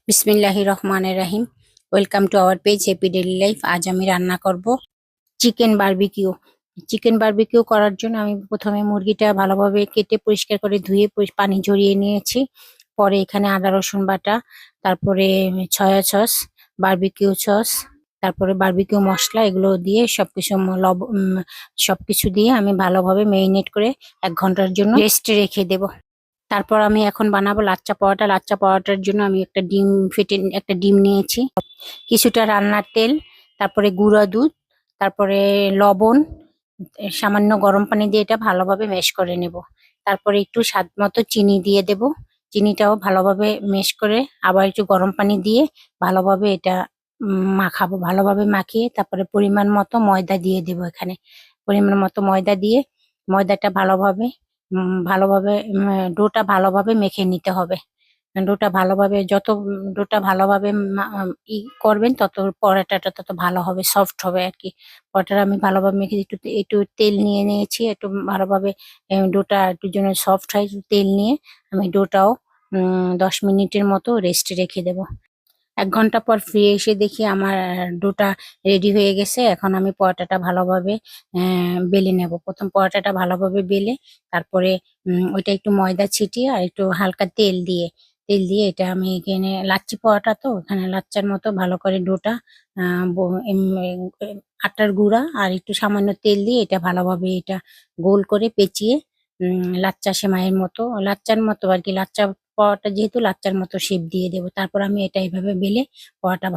বিসমিল্লাহির রহমানির রহিম। Welcome to our page happy daily life. আজ আমি রান্না করব চিকেন বারবিকিউ। চিকেন বারবিকিউ করার জন্য আমি প্রথমে মুরগিটা ভালোভাবে কেটে পরিষ্কার করে ধুয়ে পানি ঝরিয়ে নিয়েছি। পরে এখানে আদা রসুন বাটা, তারপরে সয়া সস, বারবিকিউ সস, তারপরে বারবিকিউ মশলা এগুলো দিয়ে সবকিছু দিয়ে আমি ভালোভাবে মেরিনেট করে 1 ঘন্টার জন্য রেস্টে রেখে দেব। তারপর আমি এখন বানাবো লাচ্চা পরোটা। লাচ্চা পরোটার জন্য আমি একটা ডিম নিয়েছি, কিছুটা রান্নার তেল, তারপরে গুঁড়া দুধ, তারপরে লবণ, সামান্য গরম পানি দিয়ে এটা ভালোভাবে ম্যাশ করে নেব। তারপরে একটু স্বাদ মতো চিনি দিয়ে দেব। চিনিটাও ভালোভাবে ম্যাশ করে আবার একটু গরম পানি দিয়ে ভালোভাবে এটা মাখাবো। ভালোভাবে মাখিয়ে তারপরে পরিমাণ মতো ময়দা দিয়ে দেব। এখানে পরিমাণ মতো ময়দা দিয়ে ময়দাটা ভালোভাবে ডোটা ভালোভাবে মেখে নিতে হবে। ডোটা ভালোভাবে করবেন তত পরোটাটা তত ভালো হবে, সফট হবে আর কি। পরোটাটা আমি ভালোভাবে মেখে একটু একটু তেল নিয়ে নিয়েছি, একটু ভালোভাবে ডোটা একটু যেন সফট হয়। একটু তেল নিয়ে আমি ডোটাও 10 মিনিটের মতো রেস্টে রেখে দেবো। 1 ঘন্টা পর ফিরে এসে দেখি আমার ডোটা রেডি হয়ে গেছে। এখন আমি পরোটাটা ভালোভাবে বেলে নেব। প্রথম পরোটাটা ভালোভাবে বেলে তারপরে ওইটা একটু ময়দা ছিটিয়ে আর একটু হালকা তেল দিয়ে এটা আমি এখানে লাচ্ছি পরোটা, তো এখানে লাচ্চার মতো ভালো করে ডোটা আটার গুঁড়া আর একটু সামান্য তেল দিয়ে এটা ভালোভাবে এটা গোল করে পেঁচিয়ে লাচ্চা সেমাইয়ের মতো, লাচ্চার মতো আর কি, লাচ্চা পরোটা যেহেতু লাচ্চার মতো শেপ দিয়ে দেবো। তারপর আমি এটা এইভাবে বেলে পরোটা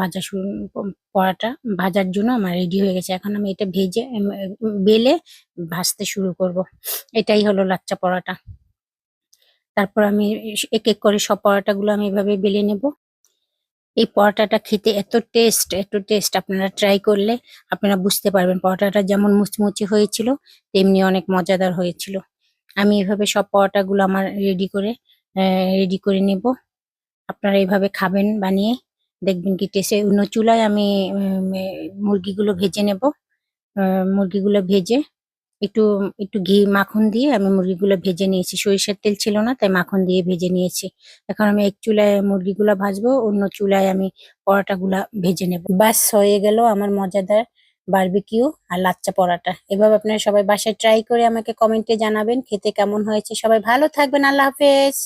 ভাজার জন্য আমার রেডি হয়ে গেছে। এখন আমি এটা বেলে ভাজতে শুরু করব। এটাই হলো লাচ্চা পরোটা। তারপর আমি এক এক করে সব পরোটাগুলো আমি এভাবে বেলে নেব। এই পরোটাটা খেতে এত টেস্ট, আপনারা ট্রাই করলে আপনারা বুঝতে পারবেন। পরোটাটা যেমন মুচমুচে হয়েছিল তেমনি অনেক মজাদার হয়েছিল। আমি এভাবে সব পরোটাগুলো আমার রেডি করে নেব। আপনারা এইভাবে খাবেন বানিয়ে, দেখবেন কি টেস্ট। অন্য চুলায় আমি মুরগিগুলো ভেজে নেব। মুরগিগুলো ভেজে একটু একটু ঘি মাখন দিয়ে আমি মুরগিগুলো ভেজে নিয়েছি। সরিষার তেল ছিল না, তাই মাখন দিয়ে ভেজে নিয়েছি। এখন আমি এক চুলায় মুরগিগুলো ভাজবো, অন্য চুলায় আমি পরোটাগুলা ভেজে নেব। ব্যাস হয়ে গেল আমার মজাদার বারবিকিউ আর লাচ্চা পরোটা। এভাবে আপনারা সবাই বাসায় ট্রাই করে আমাকে কমেন্টে জানাবেন খেতে কেমন হয়েছে। সবাই ভালো থাকবেন। আল্লাহ হাফেজ।